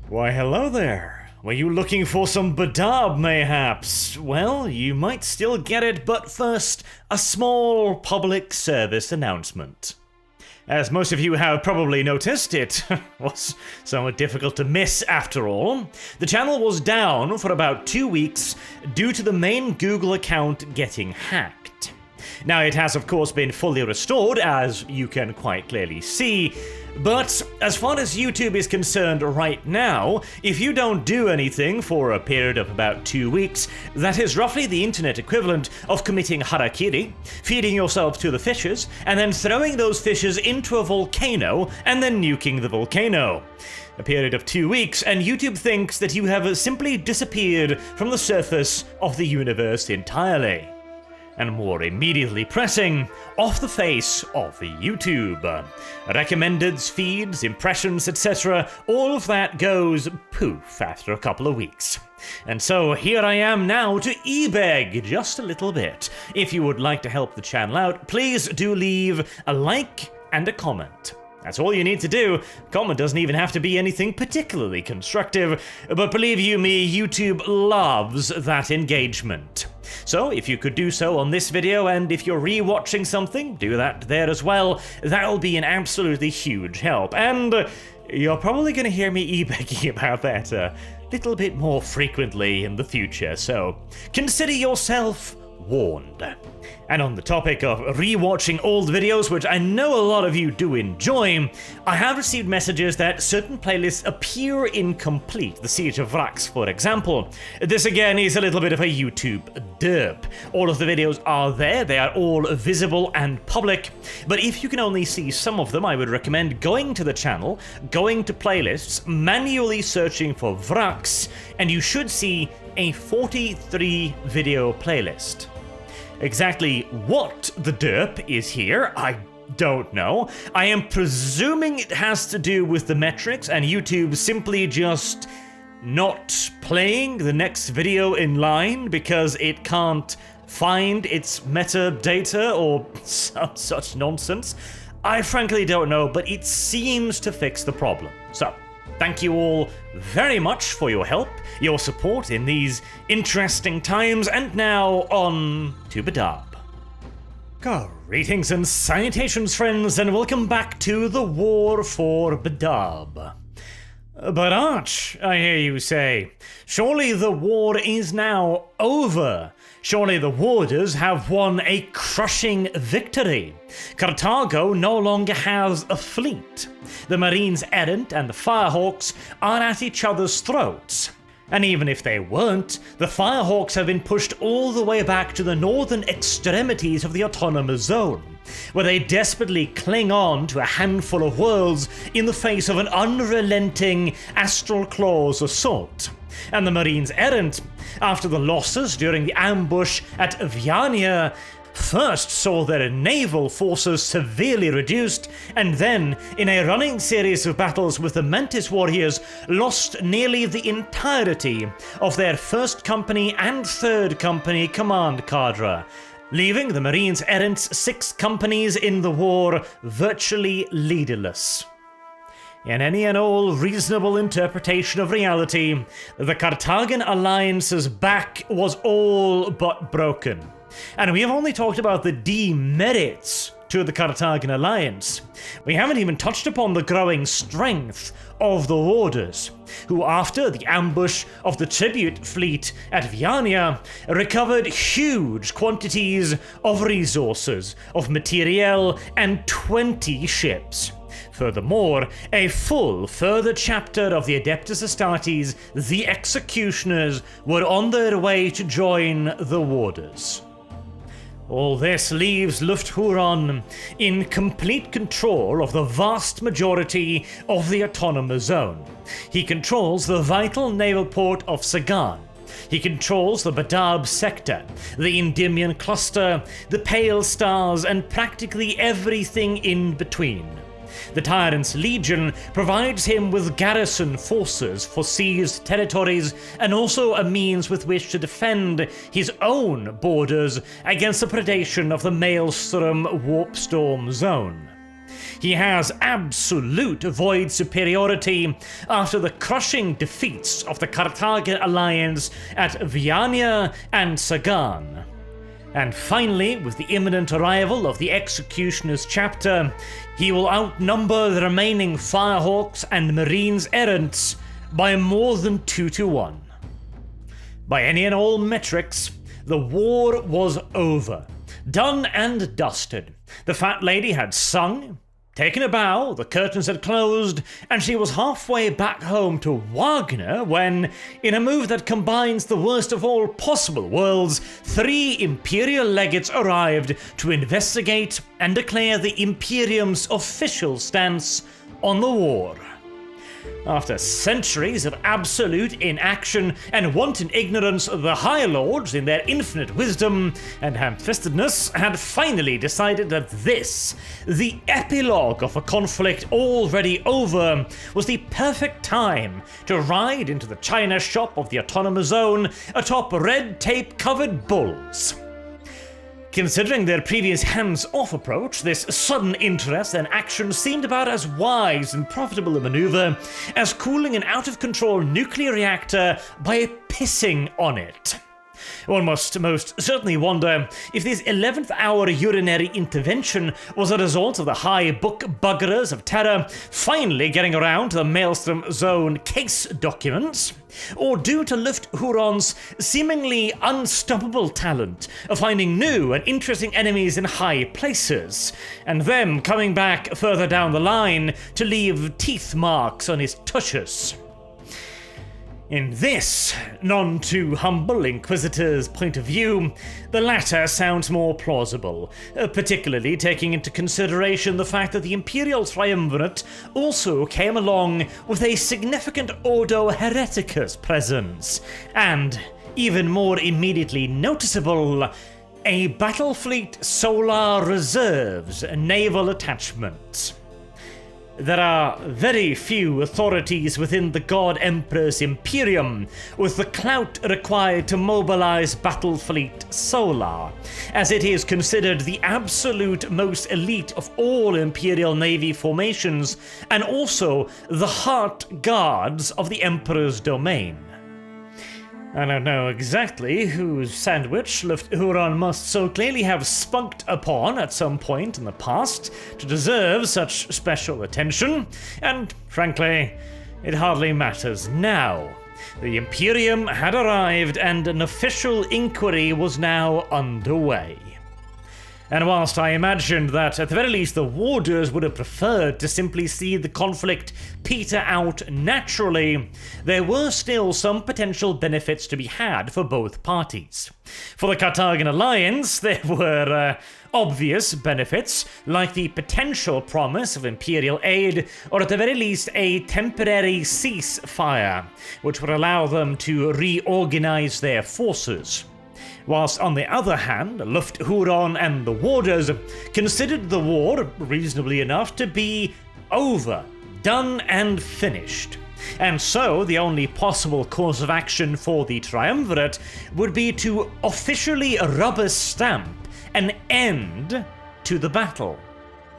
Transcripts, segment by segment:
Why, hello there. Were you looking for some BADAB, mayhaps? Well, you might still get it, but first, a small public service announcement. As most of you have probably noticed, it was somewhat difficult to miss after all. The channel was down for about 2 weeks due to the main Google account getting hacked. Now, it has of course been fully restored, as you can quite clearly see, but as far as YouTube is concerned right now, if you don't do anything for a period of about 2 weeks, that is roughly the internet equivalent of committing harakiri, feeding yourself to the fishes, and then throwing those fishes into a volcano and then nuking the volcano. A period of 2 weeks, and YouTube thinks that you have simply disappeared from the surface of the universe entirely. And more immediately pressing, off the face of YouTube. Recommendeds, feeds, impressions, etc., all of that goes poof after a couple of weeks. And so here I am now to e-beg just a little bit. If you would like to help the channel out, please do leave a like and a comment. That's all you need to do. Comment doesn't even have to be anything particularly constructive, but believe you me, YouTube loves that engagement. So if you could do so on this video, and if you're re-watching something, do that there as well. That'll be an absolutely huge help, and you're probably going to hear me e-begging about that a little bit more frequently in the future, so consider yourself warned. And on the topic of re-watching old videos, which I know a lot of you do enjoy, I have received messages that certain playlists appear incomplete. The Siege of Vrax, for example. This again is a little bit of a YouTube derp. All of the videos are there, they are all visible and public, but if you can only see some of them, I would recommend going to the channel, going to playlists, manually searching for Vrax, and you should see a 43 video playlist. Exactly what the derp is here, I don't know. I am presuming it has to do with the metrics and YouTube simply just not playing the next video in line because it can't find its metadata or some such nonsense. I frankly don't know, but it seems to fix the problem. So, thank you all very much for your help, your support in these interesting times, and now on to BADAB. Greetings and salutations, friends, and welcome back to the War for BADAB. But Arch, I hear you say, surely the war is now over. Surely the warders have won a crushing victory. Carthago no longer has a fleet. The Marines Errant and the Firehawks are at each other's throats. And even if they weren't, the Firehawks have been pushed all the way back to the northern extremities of the Autonomous Zone, where they desperately cling on to a handful of worlds in the face of an unrelenting Astral Claws assault. And the Marines Errant, after the losses during the ambush at Viania, first saw their naval forces severely reduced, and then, in a running series of battles with the Mantis warriors, lost nearly the entirety of their 1st Company and 3rd Company command cadre, leaving the Marines Errant's 6 companies in the war virtually leaderless. In any and all reasonable interpretation of reality, the Carthagan alliance's back was all but broken. And we have only talked about the demerits to the Carthagan alliance. We haven't even touched upon the growing strength of the warders, who after the ambush of the tribute fleet at Viania recovered huge quantities of resources, of materiel, and 20 ships. Furthermore, a full further chapter of the Adeptus Astartes, the Executioners, were on their way to join the warders. All this leaves Lufthuron in complete control of the vast majority of the Autonomous Zone. He controls the vital naval port of Sagan. He controls the BADAB sector, the Endymion cluster, the Pale Stars, and practically everything in between. The Tyrant's Legion provides him with garrison forces for seized territories and also a means with which to defend his own borders against the predation of the Maelstrom Warpstorm Zone. He has absolute void superiority after the crushing defeats of the Carthaginian alliance at Viania and Sagan. And finally, with the imminent arrival of the Executioner's chapter, he will outnumber the remaining Firehawks and Marines Errants by more than 2 to 1. By any and all metrics, the war was over. Done and dusted. The fat lady had sung, taken a bow, the curtains had closed, and she was halfway back home to Wagner when, in a move that combines the worst of all possible worlds, 3 Imperial legates arrived to investigate and declare the Imperium's official stance on the war. After centuries of absolute inaction and wanton ignorance, the High Lords, in their infinite wisdom and ham-fistedness, had finally decided that this, the epilogue of a conflict already over, was the perfect time to ride into the china shop of the Autonomous Zone atop red tape-covered bulls. Considering their previous hands-off approach, this sudden interest and action seemed about as wise and profitable a maneuver as cooling an out-of-control nuclear reactor by pissing on it. One must most certainly wonder if this 11th hour urinary intervention was a result of the high book buggerers of terror finally getting around to the Maelstrom Zone case documents, or due to Luft-Huron's seemingly unstoppable talent of finding new and interesting enemies in high places, and them coming back further down the line to leave teeth marks on his tushes. In this none-too-humble Inquisitor's point of view, the latter sounds more plausible, particularly taking into consideration the fact that the Imperial Triumvirate also came along with a significant Ordo Hereticus presence, and, even more immediately noticeable, a Battlefleet Solar Reserves naval attachment. There are very few authorities within the God Emperor's Imperium with the clout required to mobilize Battlefleet Solar, as it is considered the absolute most elite of all Imperial Navy formations, and also the heart guards of the Emperor's domain. I don't know exactly whose sandwich Luft-Huron must so clearly have spunked upon at some point in the past to deserve such special attention, and frankly, it hardly matters now. The Imperium had arrived and an official inquiry was now underway. And whilst I imagined that at the very least the warders would have preferred to simply see the conflict peter out naturally, there were still some potential benefits to be had for both parties. For the Carthaginian alliance, there were obvious benefits, like the potential promise of Imperial aid, or at the very least a temporary ceasefire, which would allow them to reorganize their forces. Whilst on the other hand, Luft-Huron and the Warders considered the war, reasonably enough, to be over, done and finished. And so the only possible course of action for the Triumvirate would be to officially rubber stamp an end to the battle.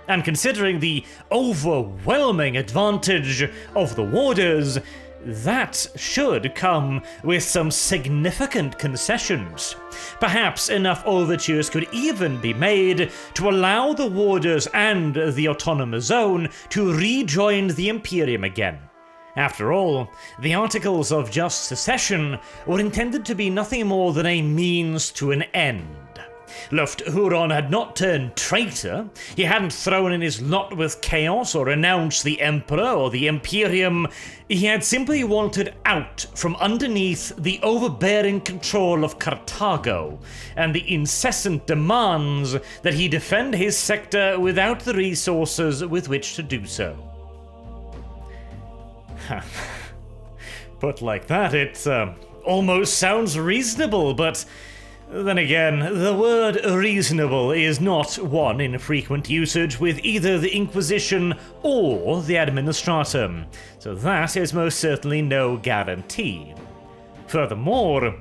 And considering the overwhelming advantage of the Warders, that should come with some significant concessions. Perhaps enough overtures could even be made to allow the Warders and the Autonomous Zone to rejoin the Imperium again. After all, the Articles of Just Secession were intended to be nothing more than a means to an end. Luft-Huron had not turned traitor, he hadn't thrown in his lot with chaos or renounced the Emperor or the Imperium, he had simply wanted out from underneath the overbearing control of Carthago and the incessant demands that he defend his sector without the resources with which to do so. Put like that, it almost sounds reasonable, but then again, the word reasonable is not one in frequent usage with either the Inquisition or the Administratum, so that is most certainly no guarantee. Furthermore,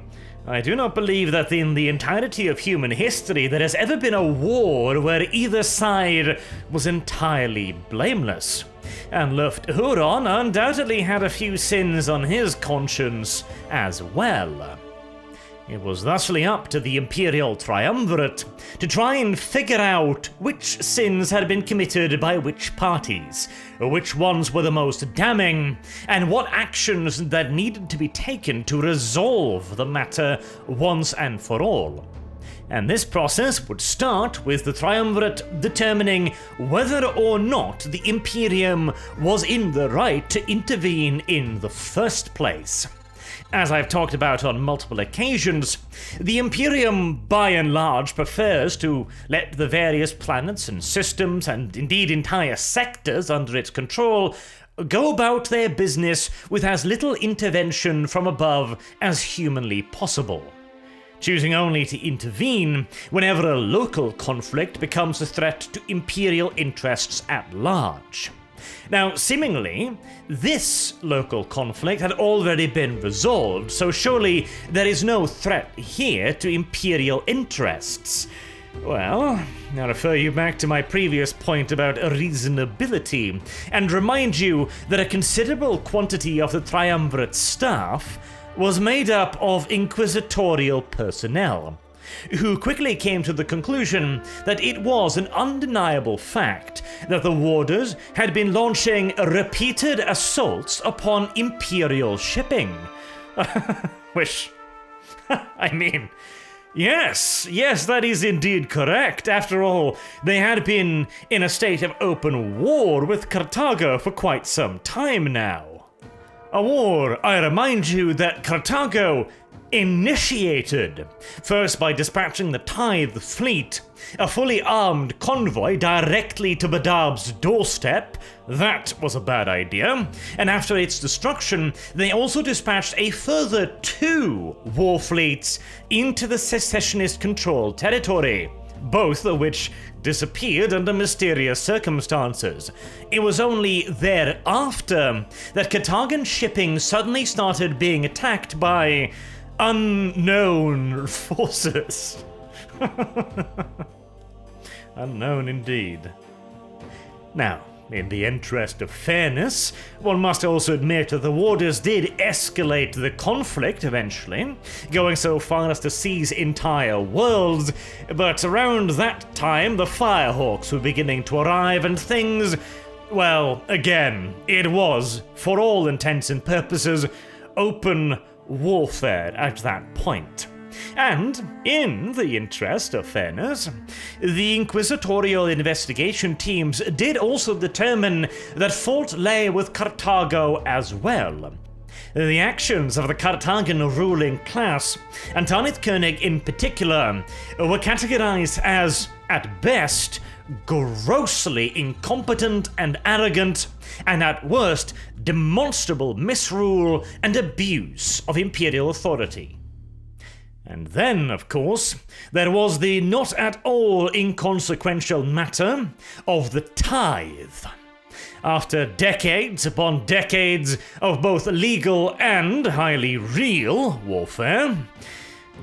I do not believe that in the entirety of human history there has ever been a war where either side was entirely blameless. And Huron undoubtedly had a few sins on his conscience as well. It was thusly up to the Imperial Triumvirate to try and figure out which sins had been committed by which parties, which ones were the most damning, and what actions that needed to be taken to resolve the matter once and for all. And this process would start with the Triumvirate determining whether or not the Imperium was in the right to intervene in the first place. As I've talked about on multiple occasions, the Imperium by and large prefers to let the various planets and systems, and indeed entire sectors under its control, go about their business with as little intervention from above as humanly possible, choosing only to intervene whenever a local conflict becomes a threat to Imperial interests at large. Now, seemingly, this local conflict had already been resolved, so surely there is no threat here to Imperial interests. Well, I'll refer you back to my previous point about reasonability, and remind you that a considerable quantity of the Triumvirate staff was made up of inquisitorial personnel, who quickly came to the conclusion that it was an undeniable fact that the Warders had been launching repeated assaults upon Imperial shipping. Which, I mean, yes, that is indeed correct. After all, they had been in a state of open war with Carthago for quite some time now. A war, I remind you, that Carthago initiated, first by dispatching the Tithe fleet, a fully armed convoy directly to BADAB's doorstep. That was a bad idea. And after its destruction, they also dispatched a further 2 war fleets into the Secessionist-controlled territory, both of which disappeared under mysterious circumstances. It was only thereafter that Carthagan shipping suddenly started being attacked by unknown forces. Unknown indeed. Now, in the interest of fairness, one must also admit that the Warders did escalate the conflict eventually, going so far as to seize entire worlds, but around that time the Firehawks were beginning to arrive and things, well, again, it was, for all intents and purposes, open warfare at that point. And, in the interest of fairness, the inquisitorial investigation teams did also determine that fault lay with Carthago as well. The actions of the Carthagan ruling class, and Tanith Koenig in particular, were categorized as, at best, grossly incompetent and arrogant, and at worst, demonstrable misrule and abuse of Imperial authority. And then, of course, there was the not at all inconsequential matter of the tithe. After decades upon decades of both legal and highly real warfare,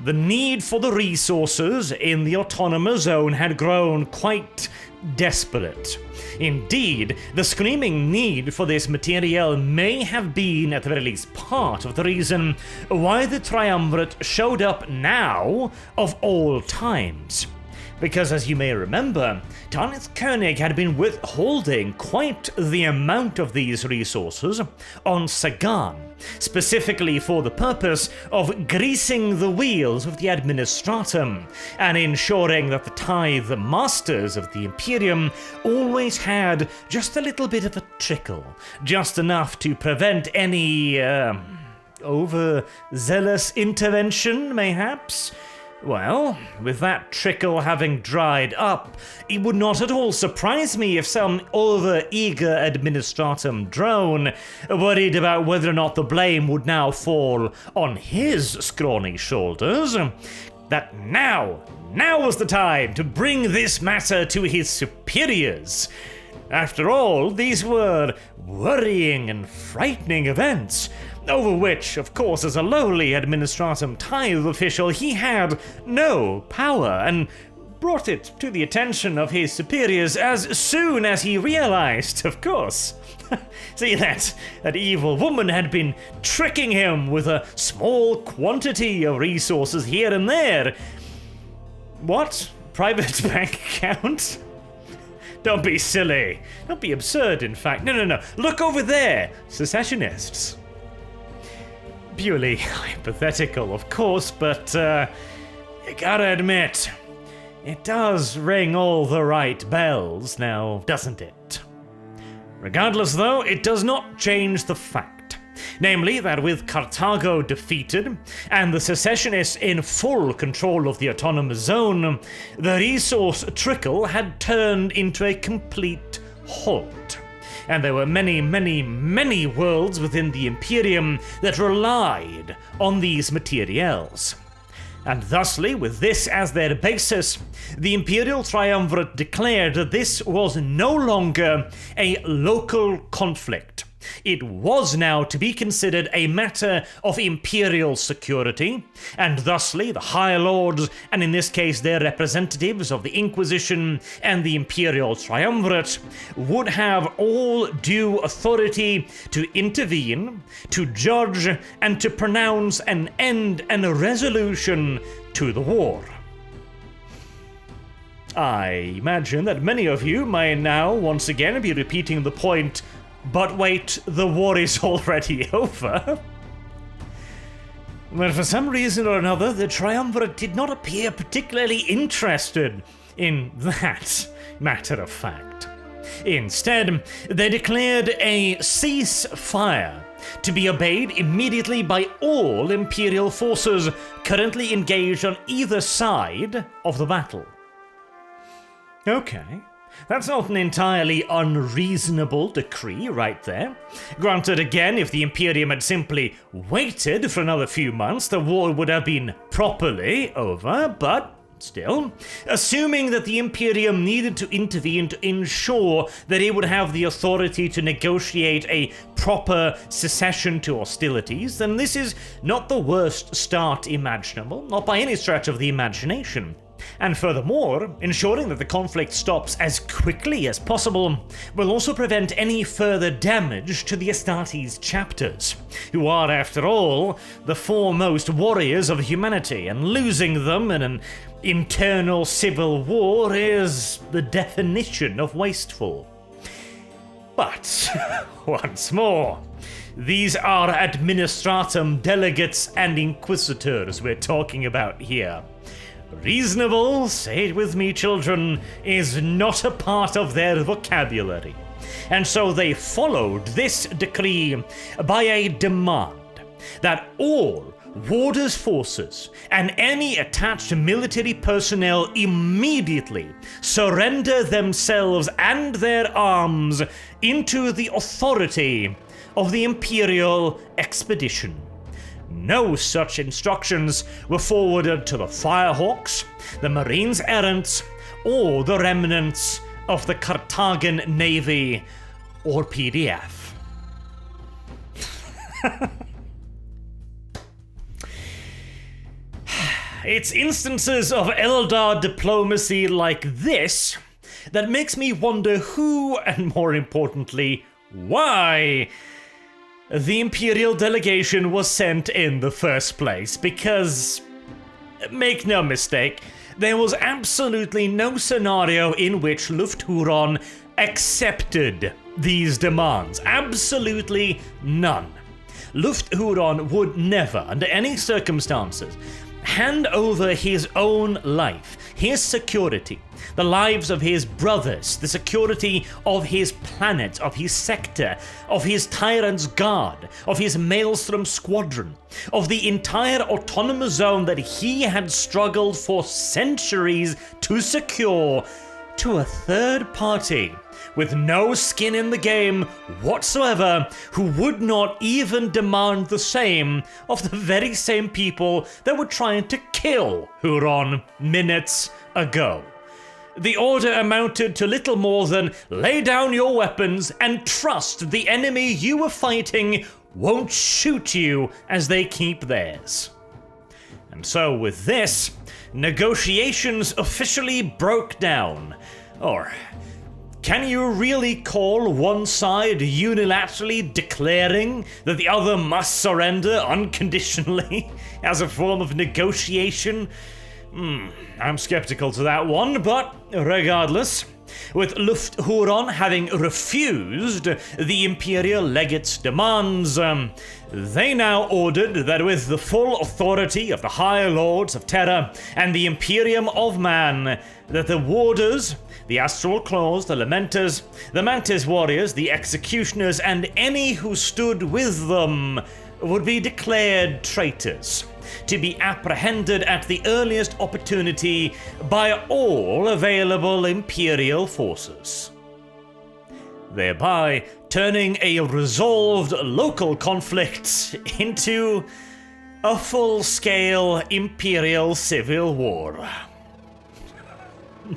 the need for the resources in the autonomous zone had grown quite desperate. Indeed, the screaming need for this material may have been, at the very least, part of the reason why the Triumvirate showed up now of all times. Because, as you may remember, Tanith Koenig had been withholding quite the amount of these resources on Sagan, specifically for the purpose of greasing the wheels of the Administratum and ensuring that the tithe masters of the Imperium always had just a little bit of a trickle, just enough to prevent any, overzealous intervention, mayhaps? Well, with that trickle having dried up, it would not at all surprise me if some over-eager Administratum drone, worried about whether or not the blame would now fall on his scrawny shoulders, that now was the time to bring this matter to his superiors. After all, these were worrying and frightening events, over which, of course, as a lowly administratum tithe official, he had no power, and brought it to the attention of his superiors as soon as he realized, of course. See, that evil woman had been tricking him with a small quantity of resources here and there. What? Private bank account? Don't be silly. Don't be absurd, in fact. No. Look over there. Secessionists. Purely hypothetical, of course, but you gotta admit, it does ring all the right bells now, doesn't it? Regardless, though, it does not change the fact, namely that with Carthago defeated and the Secessionists in full control of the autonomous zone, the resource trickle had turned into a complete halt. And there were many worlds within the Imperium that relied on these materials. And thusly, with this as their basis, the Imperial Triumvirate declared that this was no longer a local conflict. It was now to be considered a matter of imperial security, and thusly the High Lords, and in this case their representatives of the Inquisition and the Imperial Triumvirate, would have all due authority to intervene, to judge, and to pronounce an end and a resolution to the war. I imagine that many of you may now once again be repeating the point, but wait, the war is already over. Well, for some reason or another, the Triumvirate did not appear particularly interested in that matter of fact. Instead, they declared a ceasefire to be obeyed immediately by all Imperial forces currently engaged on either side of the battle. Okay. That's not an entirely unreasonable decree right there. Granted, again, if the Imperium had simply waited for another few months, the war would have been properly over, but still, assuming that the Imperium needed to intervene to ensure that it would have the authority to negotiate a proper cessation to hostilities, then this is not the worst start imaginable, not by any stretch of the imagination. And furthermore, ensuring that the conflict stops as quickly as possible will also prevent any further damage to the Astartes chapters, who are, after all, the foremost warriors of humanity, and losing them in an internal civil war is the definition of wasteful. But, once more, these are administratum delegates and inquisitors we're talking about here. Reasonable, say it with me, children, is not a part of their vocabulary. And so they followed this decree by a demand that all Warders' forces and any attached military personnel immediately surrender themselves and their arms into the authority of the Imperial expedition. No such instructions were forwarded to the Firehawks, the Marines Errants, or the remnants of the Carthagan Navy or PDF. It's instances of Eldar diplomacy like this that makes me wonder who, and more importantly, why the Imperial delegation was sent in the first place, because, make no mistake, there was absolutely no scenario in which Lufthuron accepted these demands. Absolutely none. Lufthuron would never, under any circumstances, hand over his own life, his security, the lives of his brothers, the security of his planet, of his sector, of his Tyrant's Guard, of his Maelstrom Squadron, of the entire autonomous zone that he had struggled for centuries to secure, to a third party with no skin in the game whatsoever, who would not even demand the same of the very same people that were trying to kill Huron minutes ago. The order amounted to little more than lay down your weapons and trust the enemy you were fighting won't shoot you as they keep theirs. And so with this, negotiations officially broke down. Or, can you really call one side unilaterally declaring that the other must surrender unconditionally as a form of negotiation? I'm skeptical to that one, but regardless, with Lufthuron having refused the Imperial Legate's demands, they now ordered that with the full authority of the High Lords of Terra and the Imperium of Man, that the Warders, the Astral Claws, the Lamenters, the Mantis Warriors, the Executioners, and any who stood with them would be declared traitors, to be apprehended at the earliest opportunity by all available Imperial forces, thereby turning a resolved local conflict into a full-scale Imperial civil war.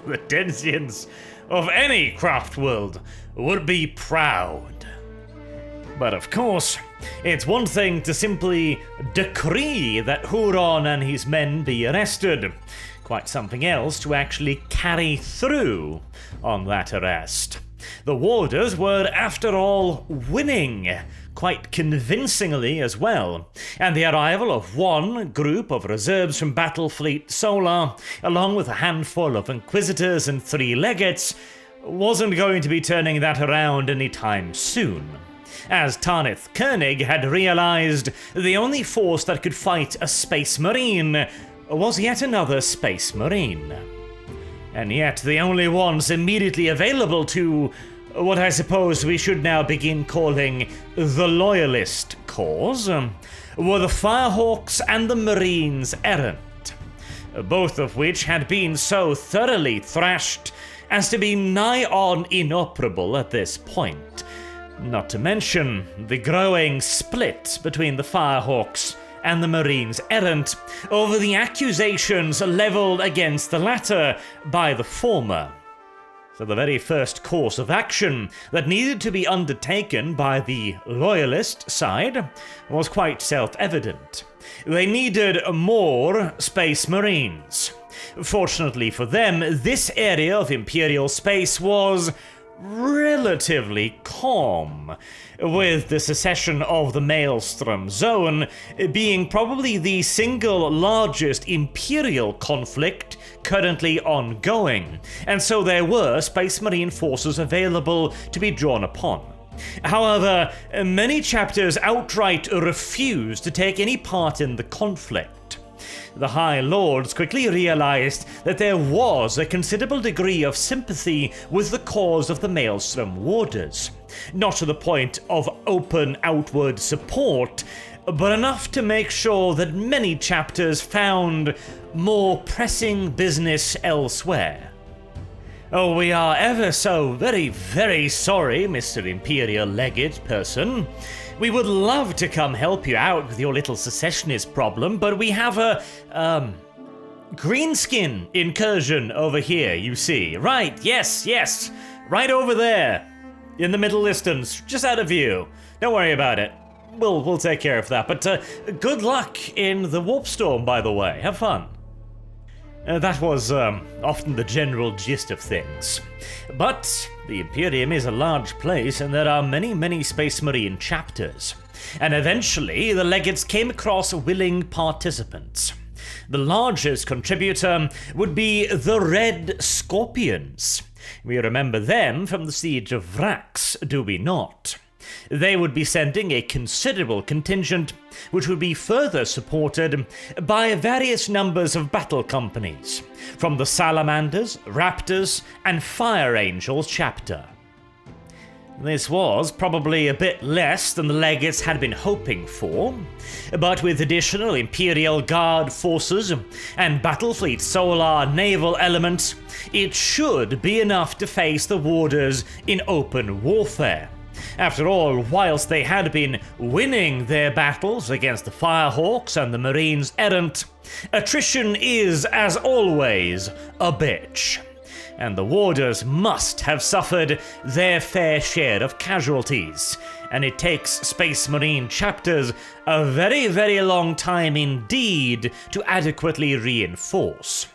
The denizens of any craft world would be proud. But of course, it's one thing to simply decree that Huron and his men be arrested. Quite something else to actually carry through on that arrest. The Warders were, after all, winning, quite convincingly as well, and the arrival of one group of reserves from Battlefleet Solar, along with a handful of Inquisitors and 3 Legates, wasn't going to be turning that around anytime soon. As Tarnith Koenig had realized, the only force that could fight a Space Marine was yet another Space Marine. And yet the only ones immediately available to what I suppose we should now begin calling the Loyalist cause were the Firehawks and the Marines Errant, both of which had been so thoroughly thrashed as to be nigh on inoperable at this point. Not to mention the growing split between the Firehawks and the Marines Errant over the accusations leveled against the latter by the former. So the very first course of action that needed to be undertaken by the Loyalist side was quite self-evident. They needed more Space Marines. Fortunately for them, this area of Imperial space was relatively calm, with the secession of the Maelstrom Zone being probably the single largest Imperial conflict currently ongoing, and so there were Space Marine forces available to be drawn upon. However, many chapters outright refused to take any part in the conflict. The High Lords quickly realized that there was a considerable degree of sympathy with the cause of the Maelstrom Warders, not to the point of open outward support, but enough to make sure that many chapters found more pressing business elsewhere. Oh, we are ever so very, very sorry, Mr. Imperial Legate person. We would love to come help you out with your little secessionist problem, but we have a, greenskin incursion over here, you see. Right, yes, right over there, in the middle distance, just out of view. Don't worry about it. We'll take care of that, but good luck in the warp storm, by the way. Have fun. That was often the general gist of things. But the Imperium is a large place, and there are many, many Space Marine chapters. And eventually, the Legates came across willing participants. The largest contributor would be the Red Scorpions. We remember them from the Siege of Vrax, do we not? They would be sending a considerable contingent, which would be further supported by various numbers of battle companies, from the Salamanders, Raptors, and Fire Angels chapter. This was probably a bit less than the Legates had been hoping for, but with additional Imperial Guard forces and Battlefleet Solar naval elements, it should be enough to face the Warders in open warfare. After all, whilst they had been winning their battles against the Firehawks and the Marines Errant, attrition is, as always, a bitch. And the Warders must have suffered their fair share of casualties, and it takes Space Marine chapters a very, very long time indeed to adequately reinforce.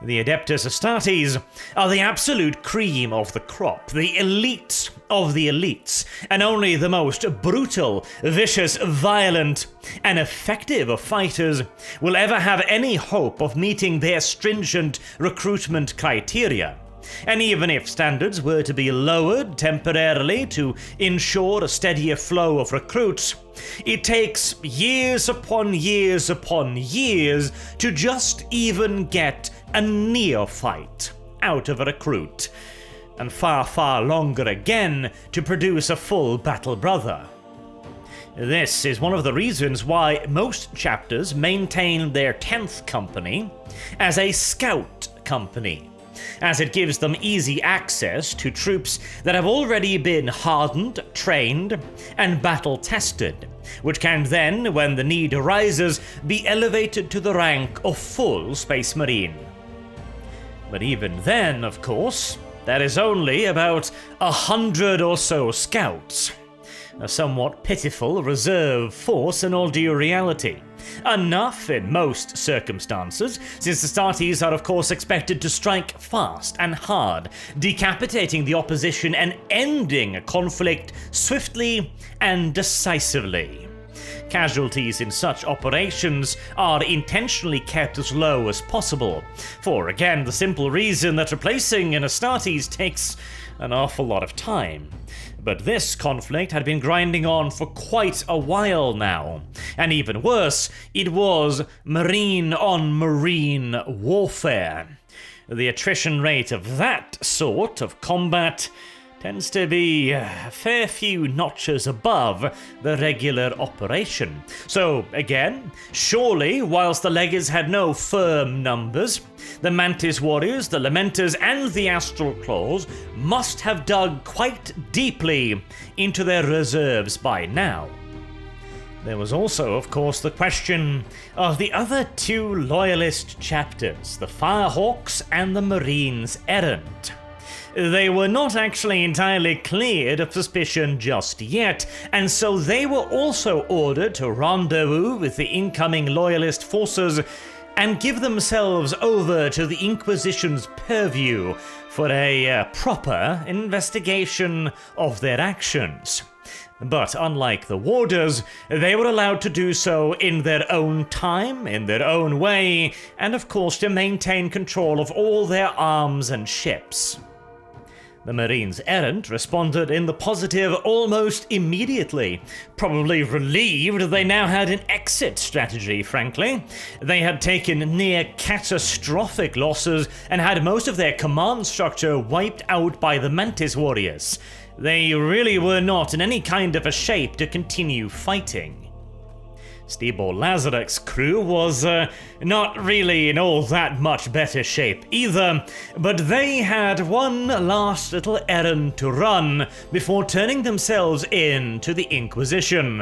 The Adeptus Astartes are the absolute cream of the crop, the elite of the elites, and only the most brutal, vicious, violent, and effective of fighters will ever have any hope of meeting their stringent recruitment criteria. And even if standards were to be lowered temporarily to ensure a steadier flow of recruits, it takes years upon years upon years to just even get a neophyte out of a recruit, and far, far longer again to produce a full battle brother. This is one of the reasons why most chapters maintain their 10th company as a scout company, as it gives them easy access to troops that have already been hardened, trained, and battle-tested, which can then, when the need arises, be elevated to the rank of full Space Marine. But even then, of course, that is only about 100 or so scouts. A somewhat pitiful reserve force in all due reality. Enough in most circumstances, since the Astartes are of course expected to strike fast and hard, decapitating the opposition and ending a conflict swiftly and decisively. Casualties in such operations are intentionally kept as low as possible, for again the simple reason that replacing an Astartes takes an awful lot of time. But this conflict had been grinding on for quite a while now, and even worse, it was marine-on-marine warfare. The attrition rate of that sort of combat tends to be a fair few notches above the regular operation. So again, surely, whilst the Leggers had no firm numbers, the Mantis Warriors, the Lamenters, and the Astral Claws must have dug quite deeply into their reserves by now. There was also, of course, the question of the other two Loyalist chapters, the Firehawks and the Marines Errant. They were not actually entirely cleared of suspicion just yet, and so they were also ordered to rendezvous with the incoming Loyalist forces and give themselves over to the Inquisition's purview for a proper investigation of their actions. But unlike the Warders, they were allowed to do so in their own time, in their own way, and of course to maintain control of all their arms and ships. The Marines Errant responded in the positive almost immediately, probably relieved they now had an exit strategy, frankly. They had taken near catastrophic losses and had most of their command structure wiped out by the Mantis Warriors. They really were not in any kind of a shape to continue fighting. Stibor Lazarek's crew was not really in all that much better shape either, but they had one last little errand to run before turning themselves in to the Inquisition.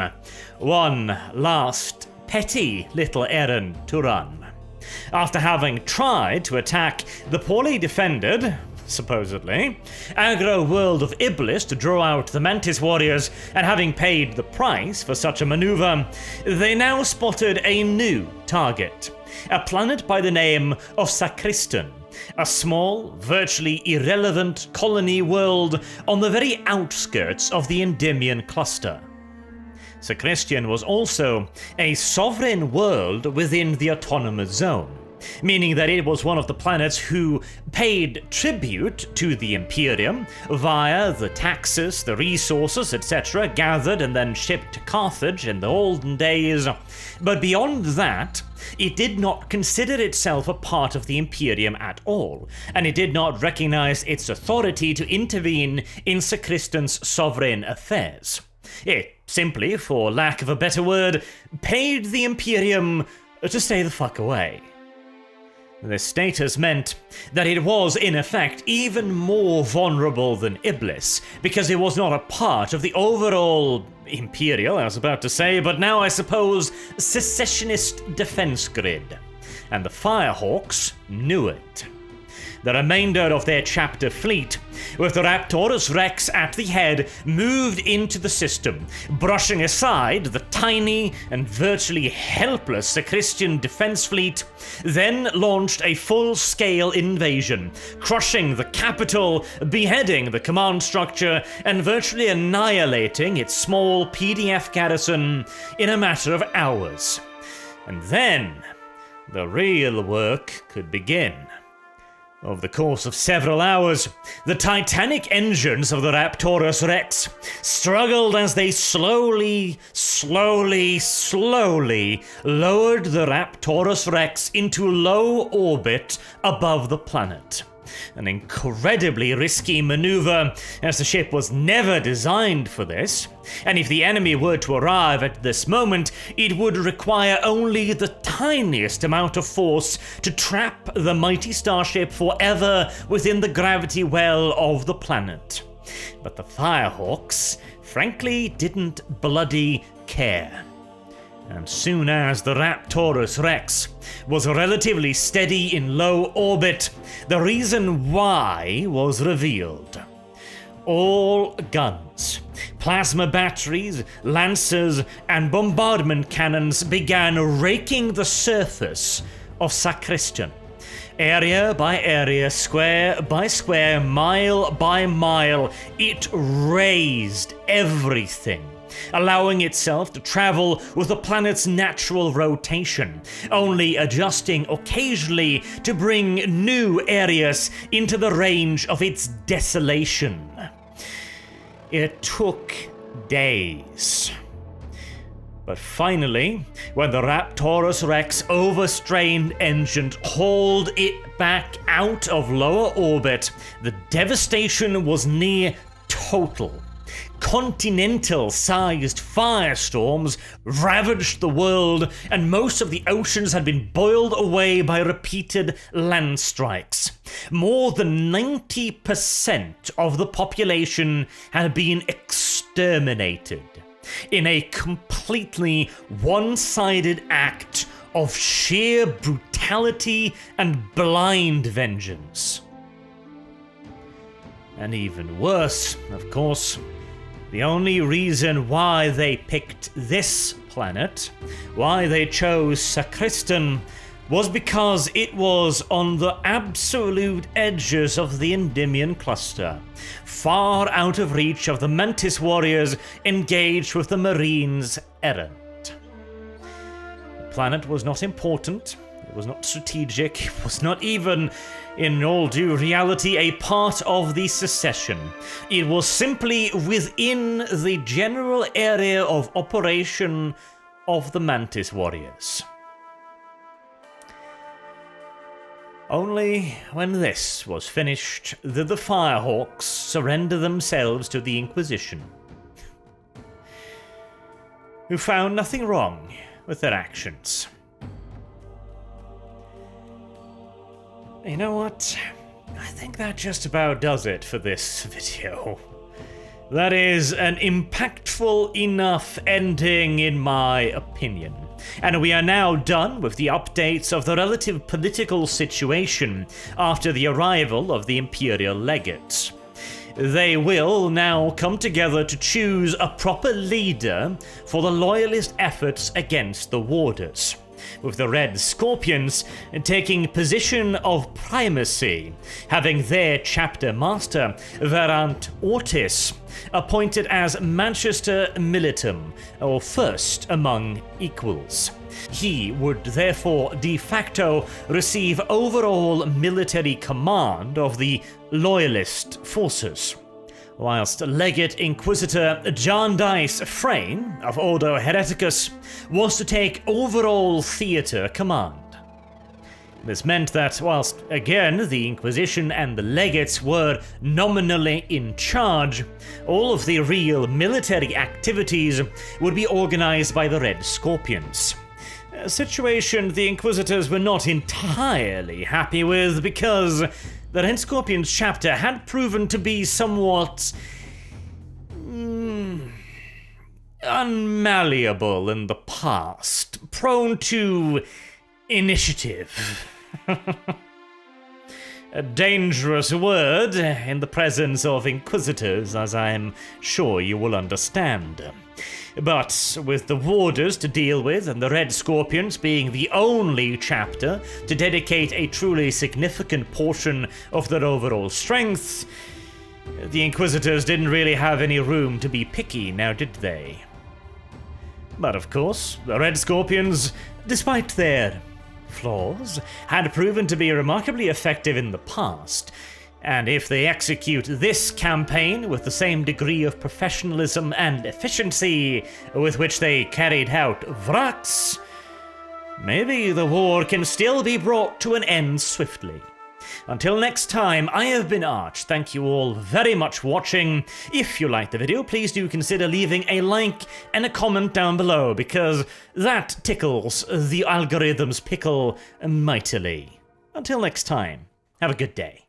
One last petty little errand to run. After having tried to attack the poorly defended, supposedly, aggro world of Iblis to draw out the Mantis Warriors, and having paid the price for such a maneuver, they now spotted a new target, a planet by the name of Sacristan, a small, virtually irrelevant colony world on the very outskirts of the Endymion cluster. Sacristan was also a sovereign world within the autonomous zone, meaning that it was one of the planets who paid tribute to the Imperium via the taxes, the resources, etc., gathered and then shipped to Carthage in the olden days. But beyond that, it did not consider itself a part of the Imperium at all, and it did not recognize its authority to intervene in Sacristan's sovereign affairs. It simply, for lack of a better word, paid the Imperium to stay the fuck away. This status meant that it was, in effect, even more vulnerable than Iblis, because it was not a part of the overall Imperial, I was about to say, but now I suppose secessionist defense grid. And the Firehawks knew it. The remainder of their chapter fleet, with the Raptorus Rex at the head, moved into the system, brushing aside the tiny and virtually helpless Sacristan defense fleet, then launched a full-scale invasion, crushing the capital, beheading the command structure, and virtually annihilating its small PDF garrison in a matter of hours. And then the real work could begin. Over the course of several hours, the titanic engines of the Raptorus Rex struggled as they slowly lowered the Raptorus Rex into low orbit above the planet. An incredibly risky maneuver, as the ship was never designed for this, and if the enemy were to arrive at this moment, it would require only the tiniest amount of force to trap the mighty starship forever within the gravity well of the planet. But the Firehawks, frankly, didn't bloody care. And soon as the Raptorus Rex was relatively steady in low orbit, the reason why was revealed. All guns, plasma batteries, lancers, and bombardment cannons began raking the surface of Sacristan. Area by area, square by square, mile by mile, it razed everything, allowing itself to travel with the planet's natural rotation, only adjusting occasionally to bring new areas into the range of its desolation. It took days. But finally, when the Raptorus Rex overstrained engine hauled it back out of lower orbit, the devastation was near total. Continental-sized firestorms ravaged the world, and most of the oceans had been boiled away by repeated land strikes. More than 90% of the population had been exterminated in a completely one-sided act of sheer brutality and blind vengeance. And even worse, of course, the only reason why they picked this planet, why they chose Sacristan, was because it was on the absolute edges of the Endymion cluster, far out of reach of the Mantis warriors engaged with the Marines' Errant. The planet was not important, it was not strategic, it was not even, in all due reality, a part of the secession. It was simply within the general area of operation of the Mantis warriors. Only when this was finished did the Firehawks surrender themselves to the Inquisition, who found nothing wrong with their actions. You know what? I think that just about does it for this video. That is an impactful enough ending in my opinion. And we are now done with the updates of the relative political situation after the arrival of the Imperial Legates. They will now come together to choose a proper leader for the Loyalist efforts against the Warders, with the Red Scorpions taking position of primacy, having their chapter master, Errant Ortis, appointed as Manchester Militum, or first among equals. He would therefore de facto receive overall military command of the Loyalist forces, whilst Legate Inquisitor Jarndyce Frayne of Ordo Hereticus was to take overall theatre command. This meant that whilst, again, the Inquisition and the Legates were nominally in charge, all of the real military activities would be organized by the Red Scorpions. A situation the Inquisitors were not entirely happy with because the Red Scorpions chapter had proven to be somewhat unmalleable in the past, prone to initiative. A dangerous word in the presence of Inquisitors, as I am sure you will understand. But with the Warders to deal with, and the Red Scorpions being the only chapter to dedicate a truly significant portion of their overall strength, the Inquisitors didn't really have any room to be picky, now did they? But of course, the Red Scorpions, despite their flaws, had proven to be remarkably effective in the past, and if they execute this campaign with the same degree of professionalism and efficiency with which they carried out Vrax, maybe the war can still be brought to an end swiftly. Until next time, I have been Arch. Thank you all very much for watching. If you liked the video, please do consider leaving a like and a comment down below, because that tickles the algorithm's pickle mightily. Until next time, have a good day.